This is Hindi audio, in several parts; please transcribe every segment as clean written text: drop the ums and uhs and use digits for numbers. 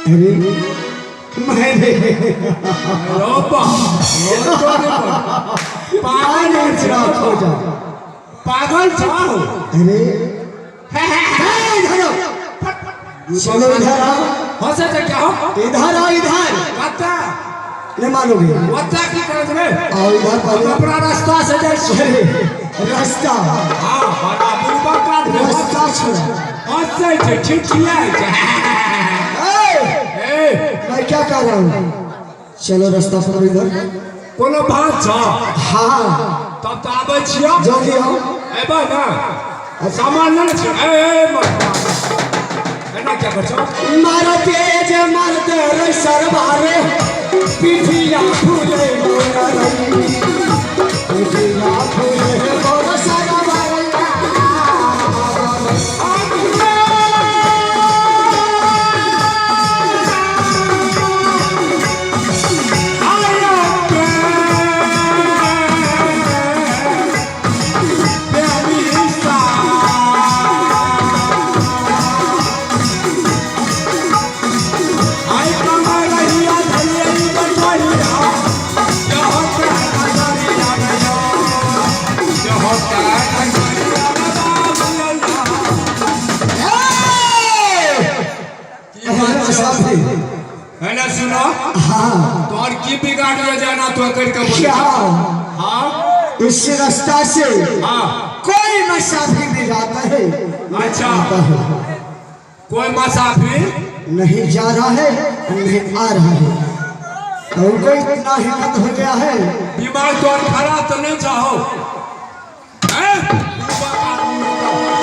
अरे मैंने पागल जाओ। अरे चलो इधर आओ। हंसे तो क्या हो? इधर आओ इधर। बता नहीं मानोगे? बता की करत में आओ इधर पर। अपना रास्ता से जाए। रास्ता हाँ बड़ा बुलबा काट दे। रास्ता छोड़। हंसे छे ठिठिया छे। मैं क्या कर रहा हूँ? चलो रास्ता पर इधर। कोनो बात छ? हाँ तब तो आबे छियो। जल्दी आओ। एबा ना सामान न छ। एना क्या कर छ? मारा तेज मार दे रे सरवारे पिठिया फूले मोरा रही पिठिया फूले मोरा सरवारे है सुनो। हाँ तो और की बिगाड़ ले जाना तो करके बोल। क्या? हाँ इस रास्ता से हाँ कोई मुसाफिर नहीं जाता है। अच्छा कोई मुसाफिर नहीं जा रहा है नहीं आ रहा है। उनको इतना हिम्मत हो गया है। बीमार तो और खरा तो नहीं चाहो?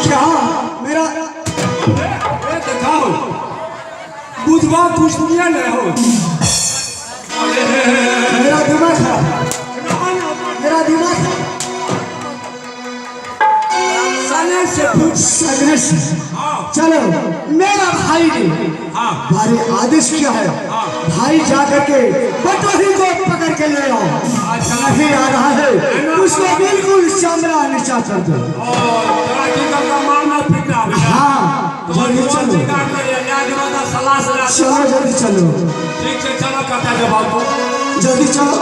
क्या मेरा दिखाओ बुझवा कुछ नहीं ले हो। मेरा दिमाग खराब। मेरा दिमाग सने से पूछ। सगने से चलो मेरा भाई ने हमारे आदेश किया है। भाई जाकर के बटोही को पकड़ के ले आओ। नहीं आ रहा है उसको बिल्कुल चमड़ा नीचा कर दो। हाँ जल्दी चलो। चलो जल्दी चलो। ठीक है चलो कहता है जवाब जल्दी चलो।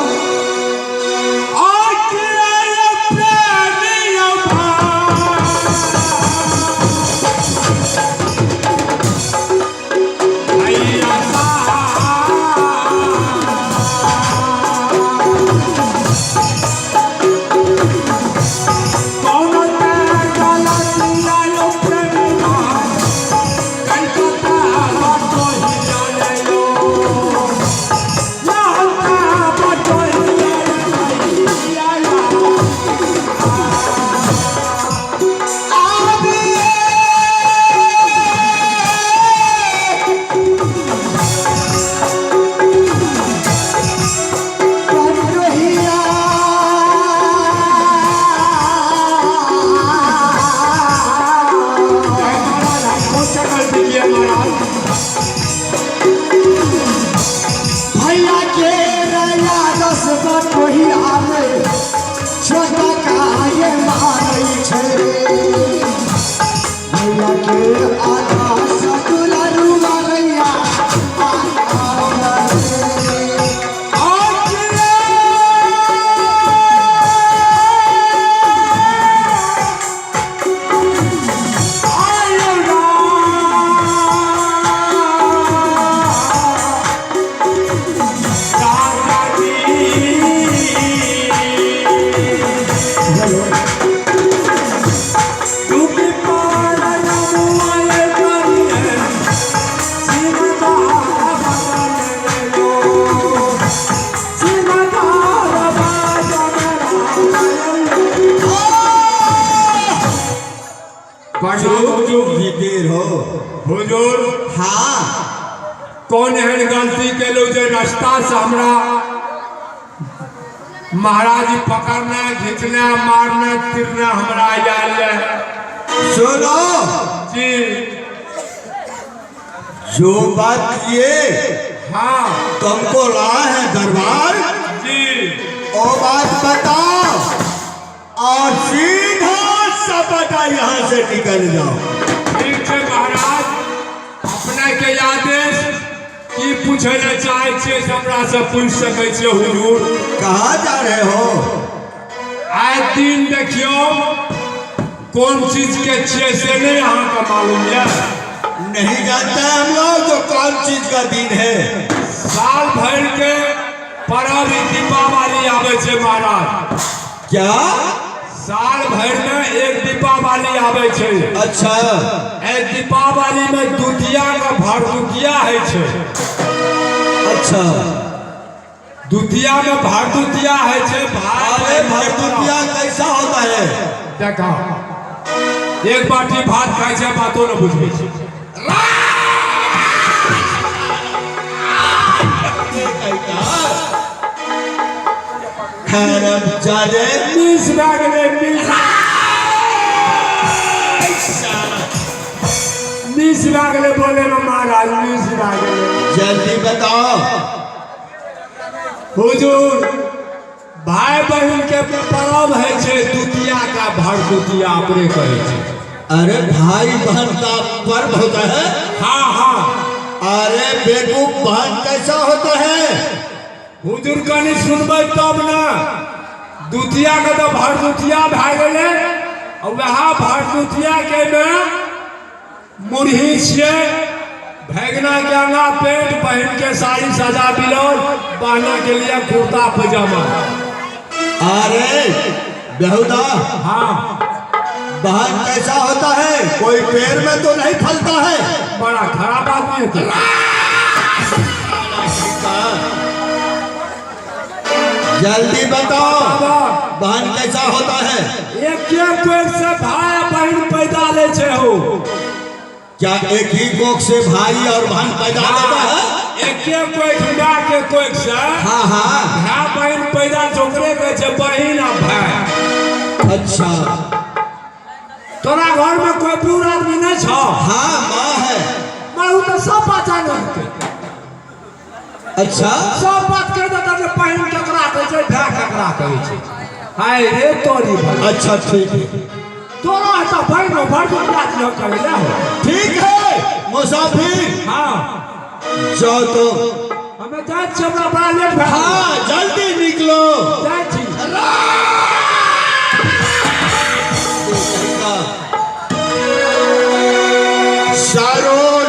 हुजूर हाँ कौन है गलती के लो जो रास्ता से हमरा महाराज पकड़ना खींचना मारना तिरना हमरा याद है। सुनो जी जो बात ये हाँ तुमको रहा है दरबार जी वो बात बताओ और सीधा सपटा यहाँ से निकल जाओ। ठीक है महाराज अपने के आदेश पूछे ले चाहे छे हमरा से पूछ सके छे हुजूर। कहाँ जा रहे हो? आए दिन देखियो कौन चीज के छे से नहीं यहाँ का मालूम है? नहीं जानते हम लोग जो कौन चीज का दिन है। साल भर के पर्व दीपावली आवे छे महाराज। क्या? साल भर में एक दीपावली आवे छे। अच्छा। ए दीपावली में दुतिया का भरदुतिया है छे। अच्छा। दुतिया में भरदुतिया है छे। अरे भरदुतिया कैसा होता है? देखा एक बाटी भात खाए छे बातों न बुझे छे। खैरम जाने मिस बागले मिस बागले बोले न महाराज मिस बागले। जल्दी बताओ हुजूर भाई बहन के पर्व है छे दुतिया का भरदुतिया अपने कहे छे। अरे भाई बहन का पर्व होता है? हाँ हाँ। अरे बेवकूफ बहन कैसा होता है? हुजूर कनी सुनबे तब ना। दुतिया के तो भरदुतिया भाग गए और वहाँ भरदुतिया के में मुरही छे भगना के अंगा पेट बहन के साड़ी सजा बिलौज बहना के लिए कुर्ता पजामा। अरे बेहुदा। हाँ बहन कैसा होता है? कोई पैर में तो नहीं फलता है? बड़ा खराब आदमी है। जल्दी बताओ बहन कैसा होता है? एक कोख से भाई बहन पैदा ले छे हो। क्या एक ही कोख से भाई और बहन पैदा लेता है? एक कोख माँ के कोख से हाँ हाँ भाई बहन पैदा जोकरे के छे बहन आ भाई। अच्छा। तोरा घर में कोई बूढ़ आदमी नहीं छो? हाँ माँ है। मैं तो सब पहचान के। अच्छा। सब बात कह देता जे बहन केकरा कहै छै भाई केकरा कहै छै। हाय रे तोरी भाई। अच्छा ठीक है। तोरा तो बहन हो बड़ बात न करे ले हो। ठीक है मुसाफिर। हाँ जाओ तो हमें जाए छी हमरा बड़ा लेट भए। हाँ जल्दी निकलो। जाए छी। शारून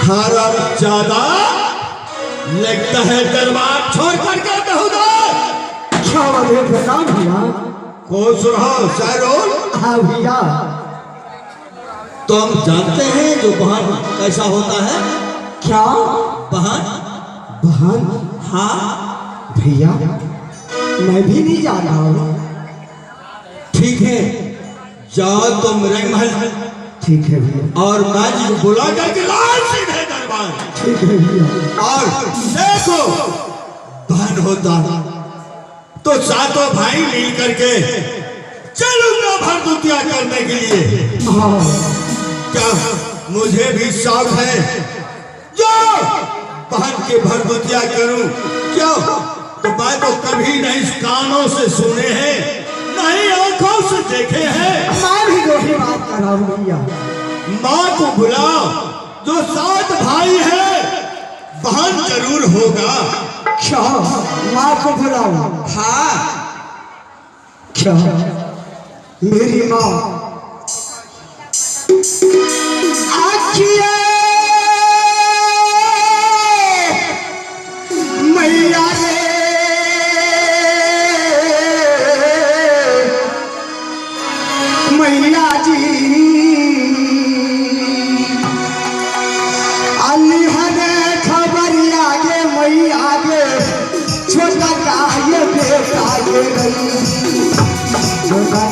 हरम ज्यादा लगता है दरबार छोड़ करके बेहुदा। क्या बात है भैया? खुश रहो शारून। हाँ भैया। तुम जानते हैं जो बहन कैसा होता है? क्या? बहन? बहन? हाँ भैया मैं भी नहीं जान रहा हूँ। ठीक है जाओ तुम रंगमहल। ठीक है भैया। और माँ जी को बुला करके लाल सीधे दरबार। ठीक है भैया। और देखो बहन होता तो सातों भाई मिल करके चलूंगा भरदुतिया करने के लिए। हाँ क्या मुझे भी शौक है जो बहन के भरदुतिया करूं? क्यों तो मैं तो कभी नहीं कानों से सुने हैं नहीं आंखों से देखे हैं। मैं भी वही बात कर रहा हूँ भैया। माँ को बुलाओ जो 7 भाई है बहन जरूर होगा। क्या माँ को बुलाओ? हाँ क्या मेरी माँ आखिए मैया रे मैया जी अल्लाह खबर आगे मैया आगे छोटा का ये बेटा ये छोटा